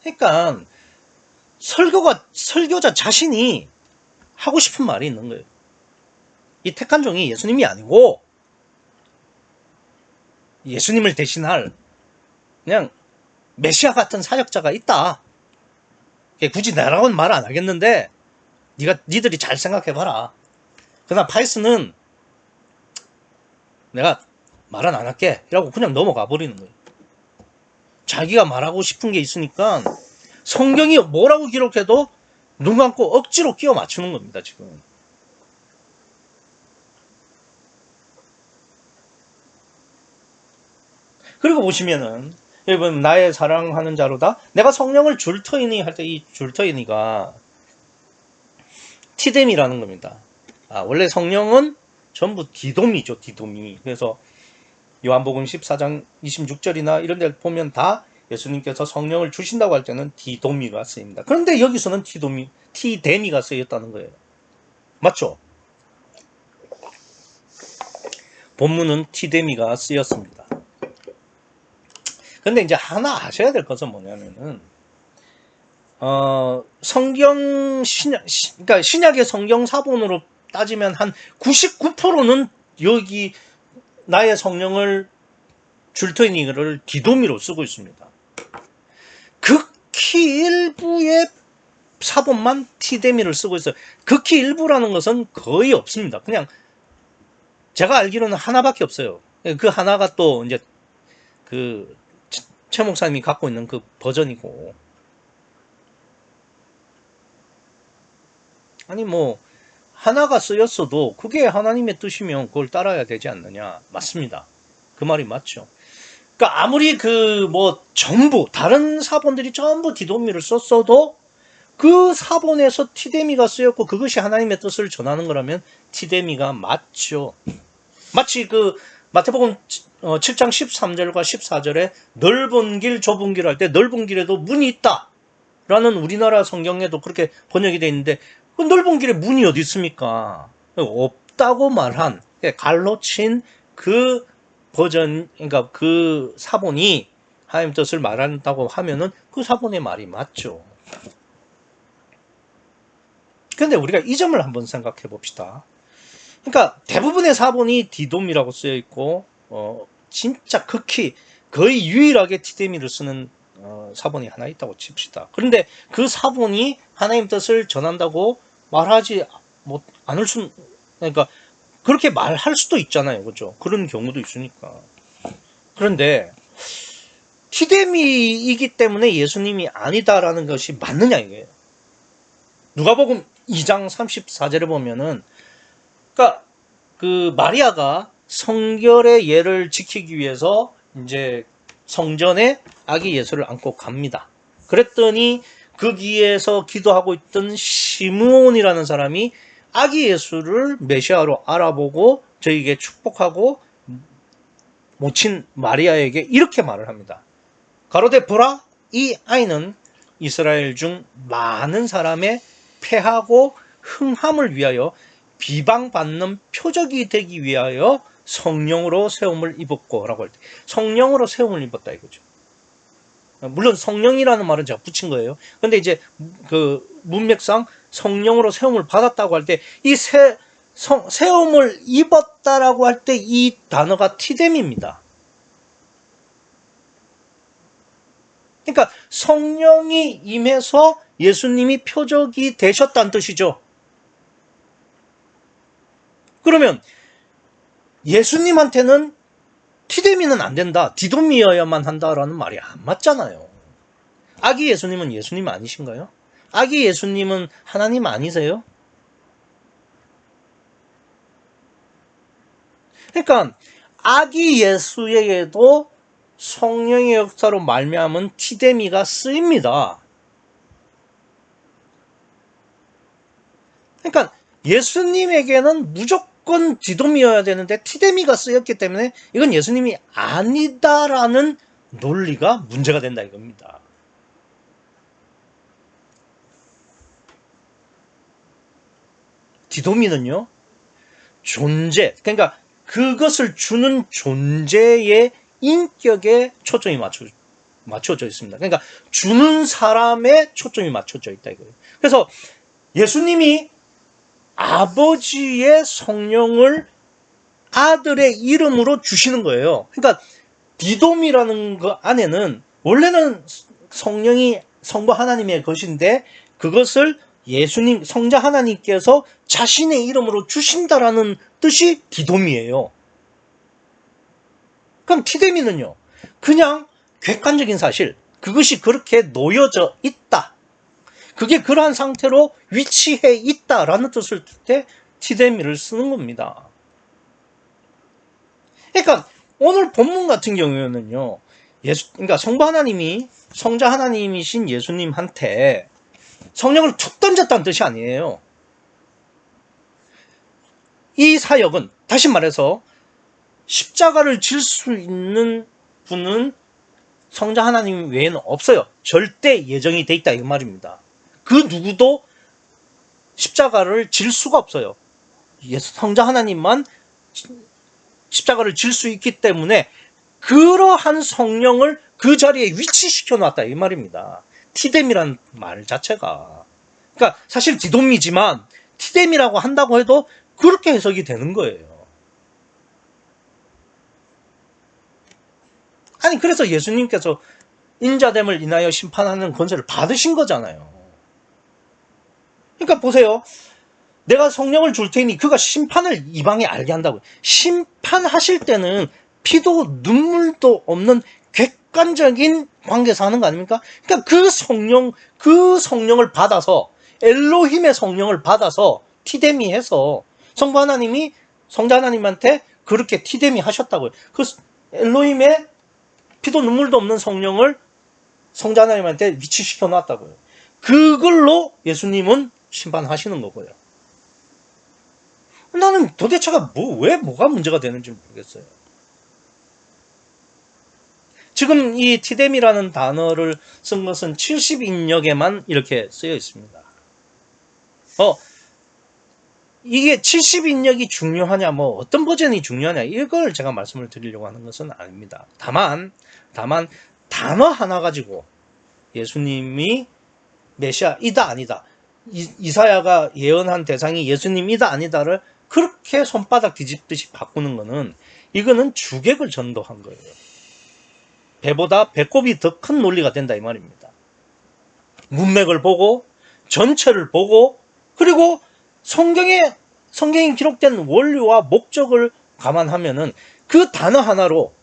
그러니까 설교자 자신이 하고 싶은 말이 있는 거예요. 이 택한 종이 예수님이 아니고 예수님을 대신할 그냥 메시아 같은 사역자가 있다. 굳이 나라고는 말 안 하겠는데 니들이 잘 생각해봐라. 그러나 파이스는 내가 말은 안 할게 이라고 그냥 넘어가 버리는 거예요. 자기가 말하고 싶은 게 있으니까 성경이 뭐라고 기록해도 눈 감고 억지로 끼워 맞추는 겁니다. 지금. 그리고 보시면은 여러분 나의 사랑하는 자로다 내가 성령을 줄 터이니 할 때 이 줄 터이니가 티뎀이라는 겁니다. 원래 성령은 전부 디돔이죠. 디돔이. 그래서 요한복음 14장 26절이나 이런 데 보면 다 예수님께서 성령을 주신다고 할 때는 디도미가 쓰입니다. 그런데 여기서는 티데미가 쓰였다는 거예요. 맞죠? 본문은 티데미가 쓰였습니다. 근데 이제 하나 아셔야 될 것은 뭐냐면은 그러니까 신약의 성경 사본으로 따지면 한 99%는 여기 나의 성령을 줄터이니를 디도미로 쓰고 있습니다. 극히 일부의 사본만 티데미를 쓰고 있어요. 극히 일부라는 것은 거의 없습니다. 그냥 제가 알기로는 하나밖에 없어요. 그 하나가 또 이제 그 최 목사님이 갖고 있는 그 버전이고. 아니 뭐 하나가 쓰였어도 그게 하나님의 뜻이면 그걸 따라야 되지 않느냐. 맞습니다. 그 말이 맞죠. 그러니까 아무리 전부 다른 사본들이 전부 디도미를 썼어도 그 사본에서 티데미가 쓰였고 그것이 하나님의 뜻을 전하는 거라면 티데미가 맞죠. 마치 마태복음 7장 13절과 14절에 넓은 길 좁은 길 할 때 넓은 길에도 문이 있다 라는 우리나라 성경에도 그렇게 번역이 되어 있는데 그 넓은 길에 문이 어디 있습니까? 없다고 말한 갈로 친 그 버전, 그러니까 그 사본이 하나님 뜻을 말한다고 하면은 그 사본의 말이 맞죠. 근데 우리가 이 점을 한번 생각해 봅시다. 그러니까 대부분의 사본이 디돔이라고 쓰여 있고 진짜 극히 거의 유일하게 티데미를 쓰는 사본이 하나 있다고 칩시다. 그런데 그 사본이 하나님 뜻을 전한다고 말하지 않을 수, 그러니까 그렇게 말할 수도 있잖아요, 그죠? 그런 경우도 있으니까. 그런데 티데미이기 때문에 예수님이 아니다라는 것이 맞느냐 이거예요. 누가복음 2장 34절에 보면은, 그러니까 그 마리아가 성결의 예를 지키기 위해서 이제 성전에 아기 예수를 안고 갑니다. 그랬더니 거기에서 기도하고 있던 시므온이라는 사람이 아기 예수를 메시아로 알아보고 저에게 축복하고 모친 마리아에게 이렇게 말을 합니다. 가로되 보라, 이 아이는 이스라엘 중 많은 사람의 패하고 흥함을 위하여 비방받는 표적이 되기 위하여 성령으로 세움을 입었고 라고 할 때 성령으로 세움을 입었다 이거죠. 물론 성령이라는 말은 제가 붙인 거예요. 근데 이제 그 문맥상 성령으로 세움을 받았다고 할 때 이 세움을 입었다라고 할 때 이 단어가 티뎀입니다. 그러니까 성령이 임해서 예수님이 표적이 되셨다는 뜻이죠. 그러면 예수님한테는 티데미는 안 된다, 디돔이어야만 한다라는 말이 안 맞잖아요. 아기 예수님은 예수님 아니신가요? 아기 예수님은 하나님 아니세요? 그러니까 아기 예수에게도 성령의 역사로 말미암은 티데미가 쓰입니다. 그러니까 예수님에게는 무조건 디돔이어야 되는데 티데미가 쓰였기 때문에 이건 예수님이 아니다라는 논리가 문제가 된다 이겁니다. 디도미는요, 존재, 그러니까 그것을 주는 존재의 인격에 초점이 맞춰져 있습니다. 그러니까 주는 사람에 초점이 맞춰져 있다 이거예요. 그래서 예수님이 아버지의 성령을 아들의 이름으로 주시는 거예요. 그러니까 디돔이라는 거 안에는 원래는 성령이 성부 하나님의 것인데 그것을 예수님, 성자 하나님께서 자신의 이름으로 주신다라는 뜻이 디돔이에요. 그럼 티데미는요, 그냥 객관적인 사실, 그것이 그렇게 놓여져 있다, 그게 그러한 상태로 위치해 있다라는 뜻을 뜻 때 티데미를 쓰는 겁니다. 그러니까 오늘 본문 같은 경우에는요, 그러니까 성부 하나님이 성자 하나님이신 예수님한테 성령을 툭 던졌다는 뜻이 아니에요. 이 사역은 다시 말해서 십자가를 질 수 있는 분은 성자 하나님 외에는 없어요. 절대 예정이 돼 있다 이 말입니다. 그 누구도 십자가를 질 수가 없어요. 성자 하나님만 십자가를 질 수 있기 때문에 그러한 성령을 그 자리에 위치시켜 놨다 이 말입니다. 티뎀이란 말 자체가, 그러니까 사실 디돔이지만 티뎀이라고 한다고 해도 그렇게 해석이 되는 거예요. 아니 그래서 예수님께서 인자됨을 인하여 심판하는 권세를 받으신 거잖아요. 그러니까 보세요. 내가 성령을 줄 테니 그가 심판을 이방에 알게 한다고요. 심판하실 때는 피도 눈물도 없는 객관적인 관계에서 하는 거 아닙니까? 그러니까 그 성령을 받아서, 엘로힘의 성령을 받아서 티데미 해서 성부 하나님이 성자 하나님한테 그렇게 티데미 하셨다고요. 엘로힘의 피도 눈물도 없는 성령을 성자 하나님한테 위치시켜 놨다고요. 그걸로 예수님은 심판하시는 거고요. 나는 도대체가 왜 뭐가 문제가 되는지 모르겠어요. 지금 이 티뎀이라는 단어를 쓴 것은 70인역에만 이렇게 쓰여 있습니다. 이게 70인역이 중요하냐, 뭐 어떤 버전이 중요하냐, 이걸 제가 말씀을 드리려고 하는 것은 아닙니다. 다만 단어 하나 가지고 예수님이 메시아이다 아니다, 이사야가 예언한 대상이 예수님이다 아니다를 그렇게 손바닥 뒤집듯이 바꾸는 거는, 이거는 주객을 전도한 거예요. 배보다 배꼽이 더 큰 논리가 된다 이 말입니다. 문맥을 보고 전체를 보고, 그리고 성경에 기록된 원리와 목적을 감안하면은 그 단어 하나로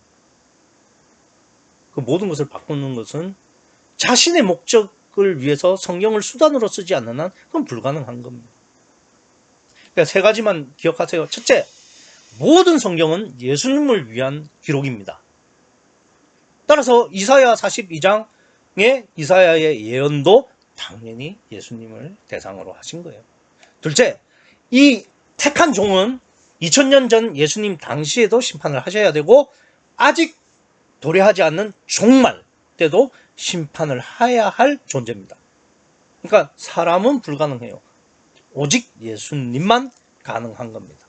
그 모든 것을 바꾸는 것은 자신의 목적을 위해서 성경을 수단으로 쓰지 않는 한 그건 불가능한 겁니다. 그러니까 세 가지만 기억하세요. 첫째, 모든 성경은 예수님을 위한 기록입니다. 따라서 이사야 42장의 이사야의 예언도 당연히 예수님을 대상으로 하신 거예요. 둘째, 이 택한 종은 2000년 전 예수님 당시에도 심판을 하셔야 되고, 아직 도래하지 않는 종말 때도 심판을 해야 할 존재입니다. 그러니까 사람은 불가능해요. 오직 예수님만 가능한 겁니다.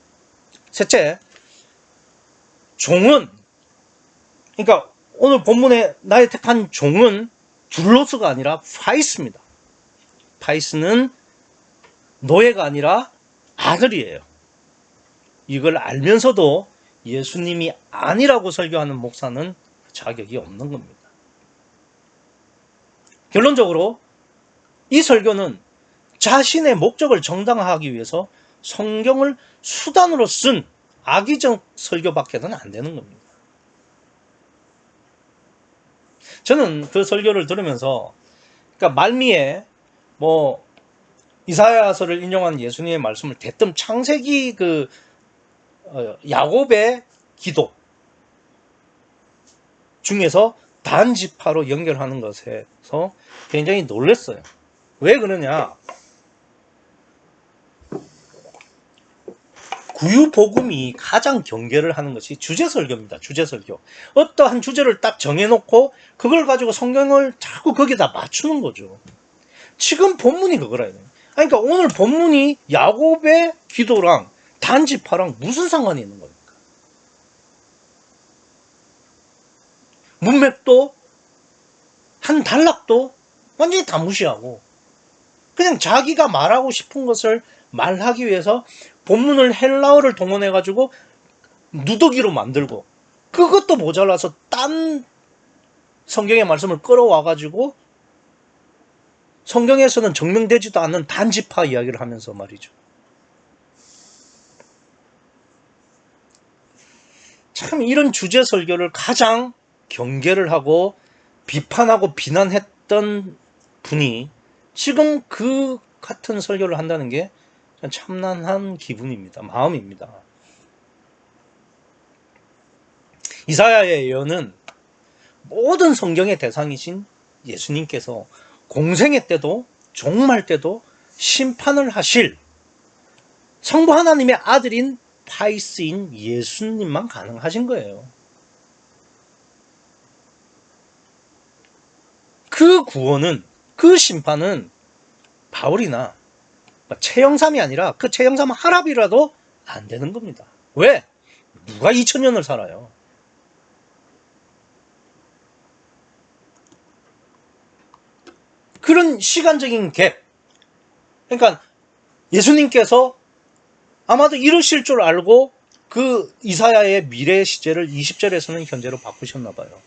셋째, 종은, 그러니까 오늘 본문에 나의 택한 종은 둘로스가 아니라 파이스입니다. 파이스는 노예가 아니라 아들이에요. 이걸 알면서도 예수님이 아니라고 설교하는 목사는 자격이 없는 겁니다. 결론적으로 이 설교는 자신의 목적을 정당화하기 위해서 성경을 수단으로 쓴 악의적 설교밖에는 안 되는 겁니다. 저는 그 설교를 들으면서, 그러니까 말미에 뭐 이사야서를 인용한 예수님의 말씀을 대뜸 창세기 야곱의 기도 중에서 단지파로 연결하는 것에서 굉장히 놀랐어요. 왜 그러냐? 구유복음이 가장 경계를 하는 것이 주제설교입니다. 주제설교. 어떠한 주제를 딱 정해놓고 그걸 가지고 성경을 자꾸 거기다 맞추는 거죠. 지금 본문이 그거라요. 그러니까 오늘 본문이 야곱의 기도랑 단지파랑 무슨 상관이 있는 겁니까? 문맥도 한 단락도 완전히 다 무시하고 그냥 자기가 말하고 싶은 것을 말하기 위해서 본문을 헬라어를 동원해가지고 누더기로 만들고, 그것도 모자라서 딴 성경의 말씀을 끌어와가지고 성경에서는 증명되지도 않는 단지파 이야기를 하면서 말이죠. 참 이런 주제 설교를 가장 경계를 하고 비판하고 비난했던 분이 지금 그 같은 설교를 한다는 게 참난한 기분입니다. 마음입니다. 이사야의 예언은 모든 성경의 대상이신 예수님께서 공생애 때도 종말 때도 심판을 하실 성부 하나님의 아들인 파이스인 예수님만 가능하신 거예요. 그 구원은, 그 심판은 바울이나 최영삼이 아니라 그 최영삼 하랍이라도 안 되는 겁니다. 왜? 누가 2000년을 살아요? 그런 시간적인 갭. 그러니까 예수님께서 아마도 이러실 줄 알고 그 이사야의 미래 시제를 20절에서는 현재로 바꾸셨나 봐요.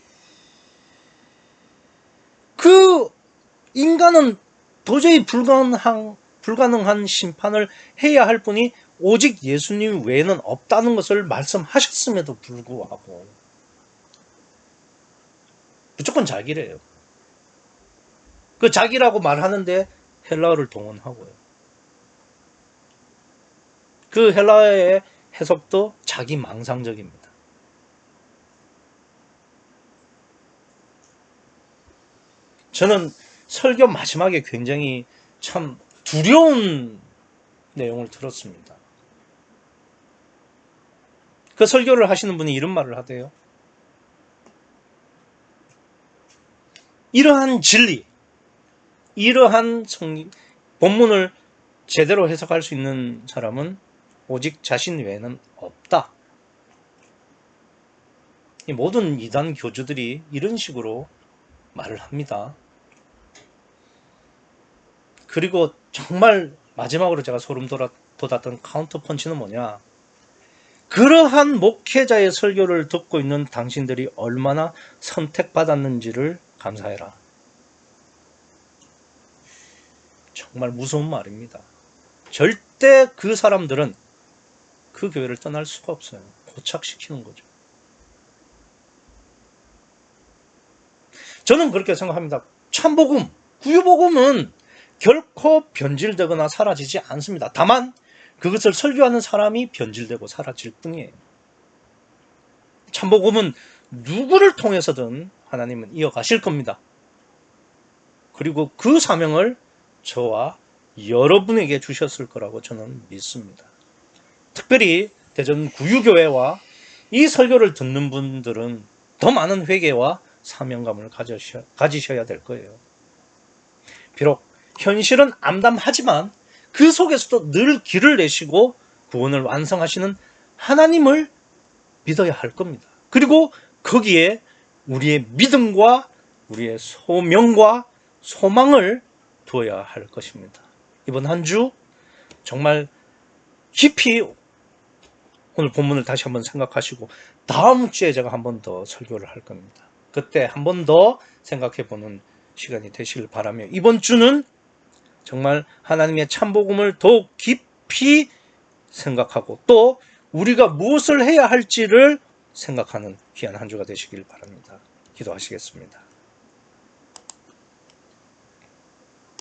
그 인간은 도저히 불가능한 심판을 해야 할 분이 오직 예수님 외에는 없다는 것을 말씀하셨음에도 불구하고 무조건 자기래요. 그 자기라고 말하는데 헬라어를 동원하고요. 그 헬라어의 해석도 자기 망상적입니다. 저는 설교 마지막에 굉장히 참 두려운 내용을 들었습니다. 그 설교를 하시는 분이 이런 말을 하대요. 이러한 진리, 이러한 본문을 제대로 해석할 수 있는 사람은 오직 자신 외에는 없다. 이 모든 이단 교주들이 이런 식으로 말을 합니다. 그리고 정말 마지막으로 제가 소름 돋았던 카운터 펀치는 뭐냐? 그러한 목회자의 설교를 듣고 있는 당신들이 얼마나 선택받았는지를 감사해라. 정말 무서운 말입니다. 절대 그 사람들은 그 교회를 떠날 수가 없어요. 고착시키는 거죠. 저는 그렇게 생각합니다. 참복음, 구유복음은 결코 변질되거나 사라지지 않습니다. 다만 그것을 설교하는 사람이 변질되고 사라질 뿐이에요. 참복음은 누구를 통해서든 하나님은 이어가실 겁니다. 그리고 그 사명을 저와 여러분에게 주셨을 거라고 저는 믿습니다. 특별히 대전 구유교회와 이 설교를 듣는 분들은 더 많은 회개와 사명감을 가지셔야 될 거예요. 비록 현실은 암담하지만 그 속에서도 늘 길을 내시고 구원을 완성하시는 하나님을 믿어야 할 겁니다. 그리고 거기에 우리의 믿음과 우리의 소명과 소망을 두어야 할 것입니다. 이번 한 주 정말 깊이 오늘 본문을 다시 한번 생각하시고 다음 주에 제가 한 번 더 설교를 할 겁니다. 그때 한 번 더 생각해보는 시간이 되시길 바라며 이번 주는 정말 하나님의 참복음을 더욱 깊이 생각하고 또 우리가 무엇을 해야 할지를 생각하는 귀한 한 주가 되시길 바랍니다. 기도하시겠습니다.